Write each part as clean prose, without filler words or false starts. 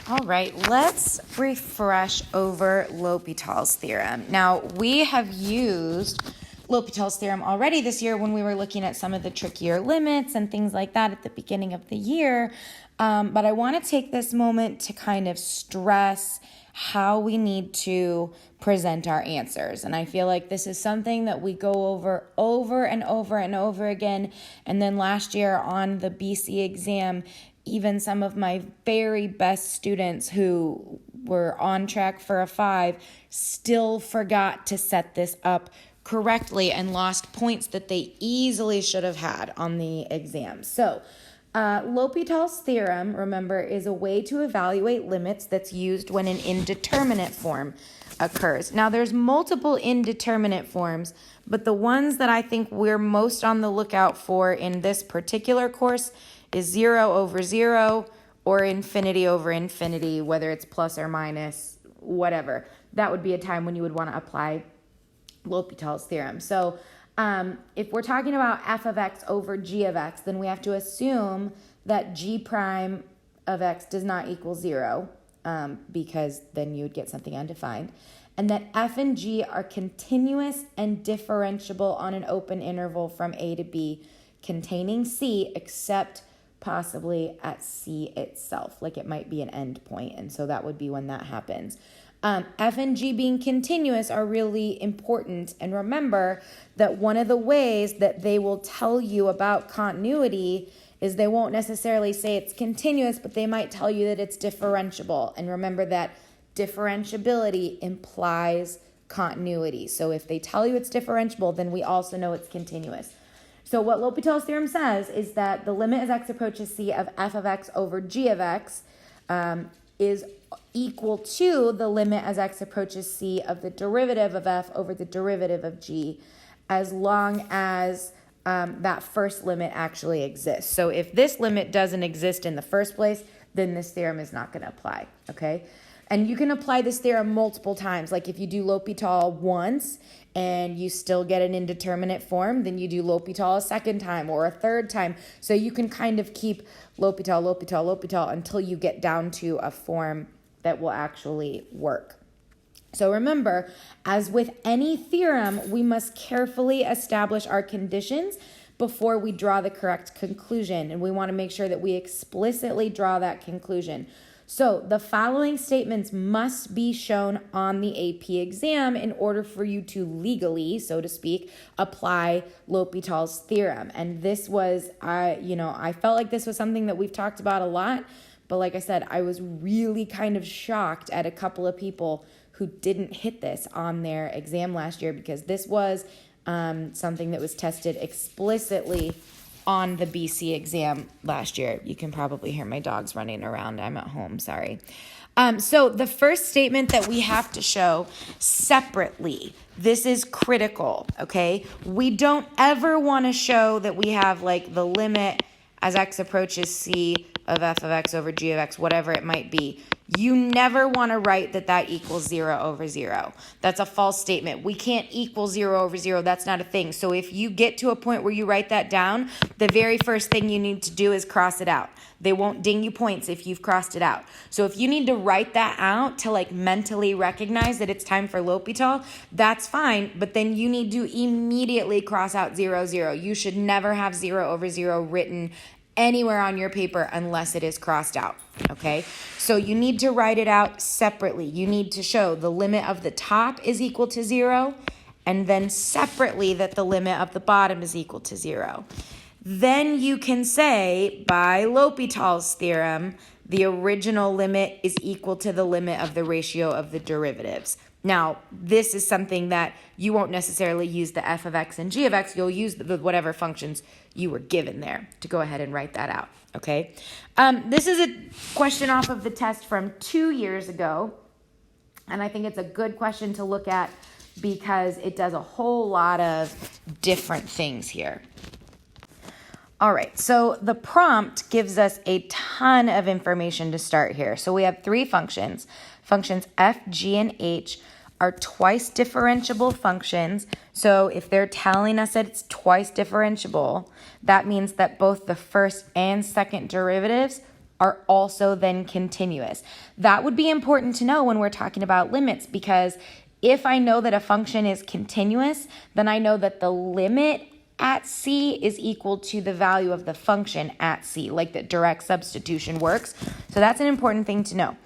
All right, let's refresh over L'Hopital's theorem. Now, we have used L'Hopital's theorem already this year when we were looking at some of the trickier limits and things like that at the beginning of the year. But I want to take this moment to kind of stress how we need to present our answers. And I feel like this is something that we go over and over again. And then last year on the BC exam, even some of my very best students who were on track for a 5 still forgot to set this up correctly and lost points that they easily should have had on the exam. So L'Hopital's theorem, remember, is a way to evaluate limits that's used when an indeterminate form occurs. Now, there's multiple indeterminate forms, but the ones that I think we're most on the lookout for in this particular course is 0 over 0 or infinity over infinity, whether it's plus or minus, whatever. That would be a time when you would want to apply L'Hopital's theorem. So if we're talking about f of x over g of x, then we have to assume that g prime of x does not equal 0, because then you would get something undefined, and that f and g are continuous and differentiable on an open interval from a to b containing c, except possibly at c itself, like it might be an end point, and so that would be when that happens. F and G being continuous are really important, and remember that one of the ways that they will tell you about continuity is they won't necessarily say it's continuous, but they might tell you that it's differentiable, and remember that differentiability implies continuity. So if they tell you it's differentiable, then we also know it's continuous. So what L'Hopital's theorem says is that the limit as x approaches c of f of x over g of x is equal to the limit as x approaches c of the derivative of f over the derivative of g, as long as that first limit actually exists. So if this limit doesn't exist in the first place, then this theorem is not going to apply, okay? And you can apply this theorem multiple times. Like if you do L'Hopital once and you still get an indeterminate form, then you do L'Hopital a second time or a third time. So you can kind of keep L'Hopital until you get down to a form that will actually work. So remember, as with any theorem, we must carefully establish our conditions before we draw the correct conclusion. And we want to make sure that we explicitly draw that conclusion. So the following statements must be shown on the AP exam in order for you to legally, so to speak, apply L'Hopital's theorem. And this was, I felt like this was something that we've talked about a lot, but like I said, I was really kind of shocked at a couple of people who didn't hit this on their exam last year, because this was something that was tested explicitly on the BC exam last year. You can probably hear my dogs running around. I'm at home, sorry. So the first statement that we have to show separately, this is critical, okay? We don't ever want to show that we have like the limit as x approaches c of f of x over g of x, whatever it might be. You never want to write that equals 0 over 0. That's a false statement. We can't equal 0 over 0. That's not a thing. So if you get to a point where you write that down, the very first thing you need to do is cross it out. They won't ding you points if you've crossed it out. So if you need to write that out to like mentally recognize that it's time for L'Hopital, that's fine. But then you need to immediately cross out 0, 0. You should never have 0 over 0 written anywhere on your paper unless it is crossed out, okay? So you need to write it out separately. You need to show the limit of the top is equal to 0, and then separately that the limit of the bottom is equal to 0. Then you can say, by L'Hopital's theorem, the original limit is equal to the limit of the ratio of the derivatives. Now, this is something that you won't necessarily use the f of x and g of x. You'll use the whatever functions you were given there to go ahead and write that out, okay? This is a question off of the test from 2 years ago, and I think it's a good question to look at because it does a whole lot of different things here. All right, so the prompt gives us a ton of information to start here. So we have 3 functions. Functions f, g, and h are twice differentiable functions. So if they're telling us that it's twice differentiable, that means that both the first and second derivatives are also then continuous. That would be important to know when we're talking about limits, because if I know that a function is continuous, then I know that the limit at c is equal to the value of the function at c, like that direct substitution works. So that's an important thing to know.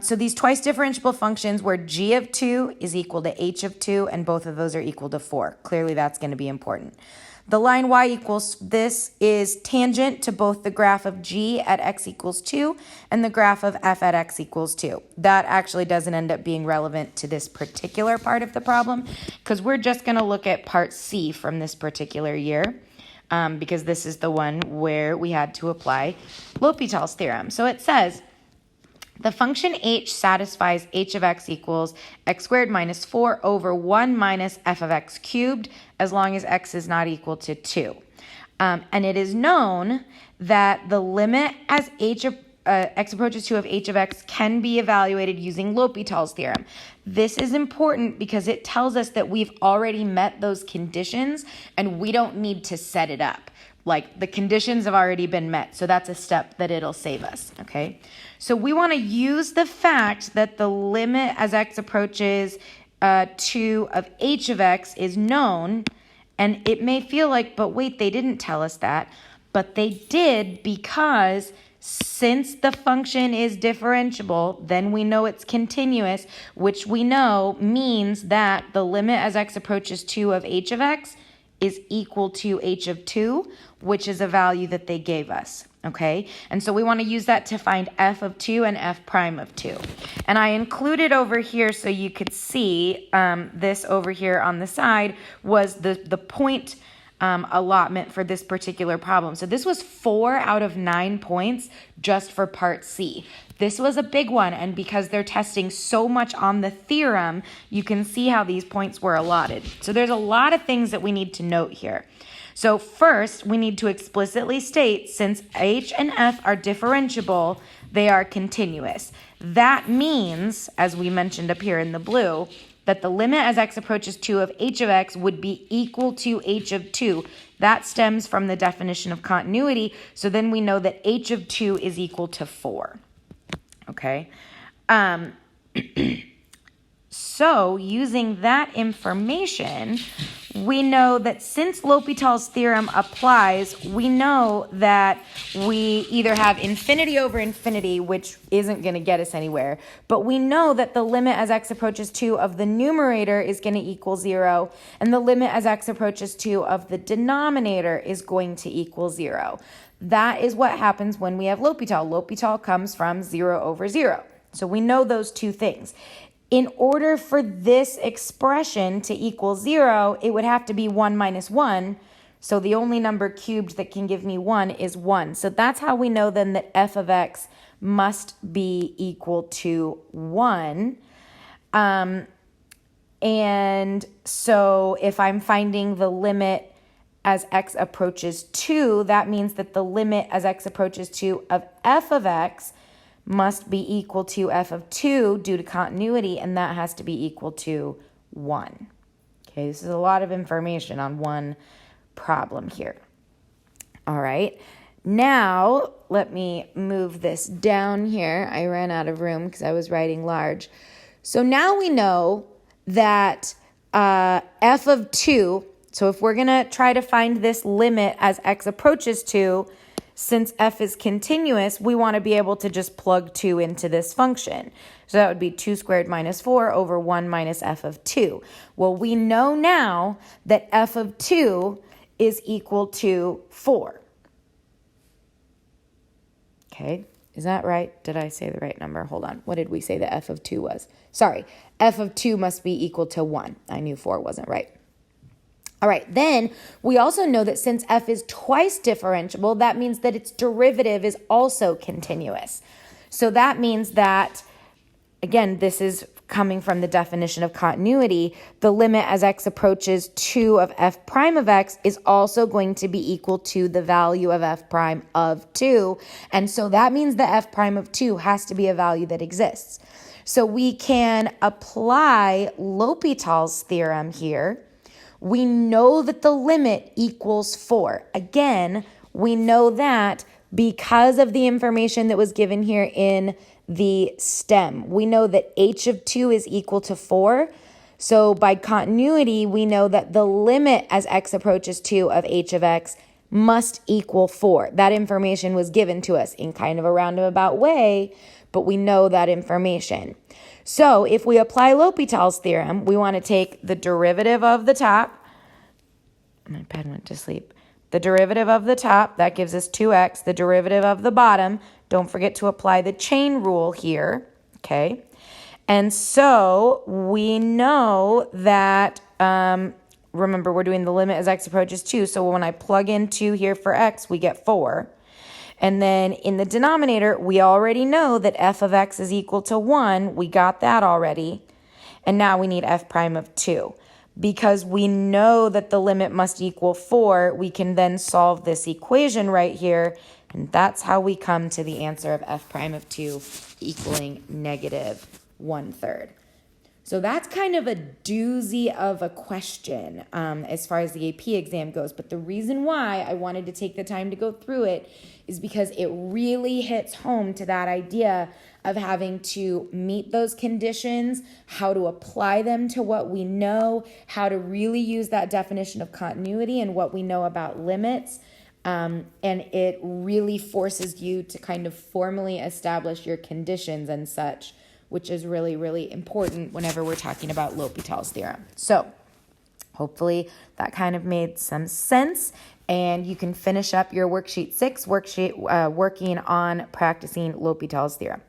So these twice differentiable functions where g of 2 is equal to h of 2, and both of those are equal to 4. Clearly that's going to be important. The line y equals this is tangent to both the graph of g at x equals 2 and the graph of f at x equals 2. That actually doesn't end up being relevant to this particular part of the problem, because we're just going to look at part C from this particular year, because this is the one where we had to apply L'Hopital's theorem. So it says, the function h satisfies h of x equals x squared minus 4 over 1 minus f of x cubed as long as x is not equal to 2. And it is known that the limit as x approaches 2 of h of x can be evaluated using L'Hopital's theorem. This is important because it tells us that we've already met those conditions and we don't need to set it up. Like, the conditions have already been met, so that's a step that it'll save us, okay? So we want to use the fact that the limit as x approaches 2 of h of x is known, and it may feel like, but wait, they didn't tell us that, but they did, because since the function is differentiable, then we know it's continuous, which we know means that the limit as x approaches 2 of h of x is equal to h of 2, which is a value that they gave us, okay? And so we want to use that to find f of 2 and f prime of 2. And I included over here so you could see this over here on the side was the point allotment for this particular problem. So this was 4 out of 9 points just for part C. This was a big one, and because they're testing so much on the theorem, you can see how these points were allotted. So there's a lot of things that we need to note here. So first, we need to explicitly state, since h and f are differentiable, they are continuous. That means, as we mentioned up here in the blue, that the limit as x approaches 2 of h of x would be equal to h of 2. That stems from the definition of continuity, so then we know that h of 2 is equal to 4. Okay? So, using that information, we know that since L'Hopital's theorem applies, we know that we either have infinity over infinity, which isn't going to get us anywhere, but we know that the limit as x approaches 2 of the numerator is going to equal 0, and the limit as x approaches 2 of the denominator is going to equal 0. That is what happens when we have L'Hopital. L'Hopital comes from 0 over 0. So we know those two things. In order for this expression to equal 0, it would have to be 1 minus 1. So the only number cubed that can give me 1 is 1. So that's how we know then that f of x must be equal to 1. And so if I'm finding the limit as x approaches 2, that means that the limit as x approaches 2 of f of x must be equal to f of 2 due to continuity, and that has to be equal to 1. Okay, this is a lot of information on one problem here. All right, now let me move this down here. I ran out of room because I was writing large. So now we know that f of 2, so if we're going to try to find this limit as x approaches 2, since f is continuous, we want to be able to just plug 2 into this function. So that would be 2 squared minus 4 over 1 minus f of 2. Well, we know now that f of 2 is equal to 4. Okay, is that right? Did I say the right number? Hold on. What did we say the f of 2 was? Sorry, f of 2 must be equal to 1. I knew 4 wasn't right. All right, then we also know that since f is twice differentiable, that means that its derivative is also continuous. So that means that, again, this is coming from the definition of continuity, the limit as x approaches 2 of f prime of x is also going to be equal to the value of f prime of 2. And so that means the f prime of 2 has to be a value that exists. So we can apply L'Hopital's theorem here. We know that the limit equals 4. Again, we know that because of the information that was given here in the stem. We know that h of 2 is equal to 4. So by continuity, we know that the limit as x approaches 2 of h of x must equal 4. That information was given to us in kind of a roundabout way, but we know that information. So if we apply L'Hopital's theorem, we want to take the derivative of the top. My pen went to sleep. The derivative of the top, that gives us 2x. The derivative of the bottom, don't forget to apply the chain rule here, okay? And so we know that, remember, we're doing the limit as x approaches 2. So when I plug in 2 here for x, we get 4. And then in the denominator, we already know that f of x is equal to 1. We got that already. And now we need f prime of 2. Because we know that the limit must equal 4, we can then solve this equation right here. And that's how we come to the answer of f prime of 2 equaling negative 1/3. So that's kind of a doozy of a question as far as the AP exam goes. But the reason why I wanted to take the time to go through it is because it really hits home to that idea of having to meet those conditions, how to apply them to what we know, how to really use that definition of continuity and what we know about limits. And it really forces you to kind of formally establish your conditions and such, which is really, really important whenever we're talking about L'Hopital's theorem. So hopefully that kind of made some sense, and you can finish up your worksheet 6 working on practicing L'Hopital's theorem.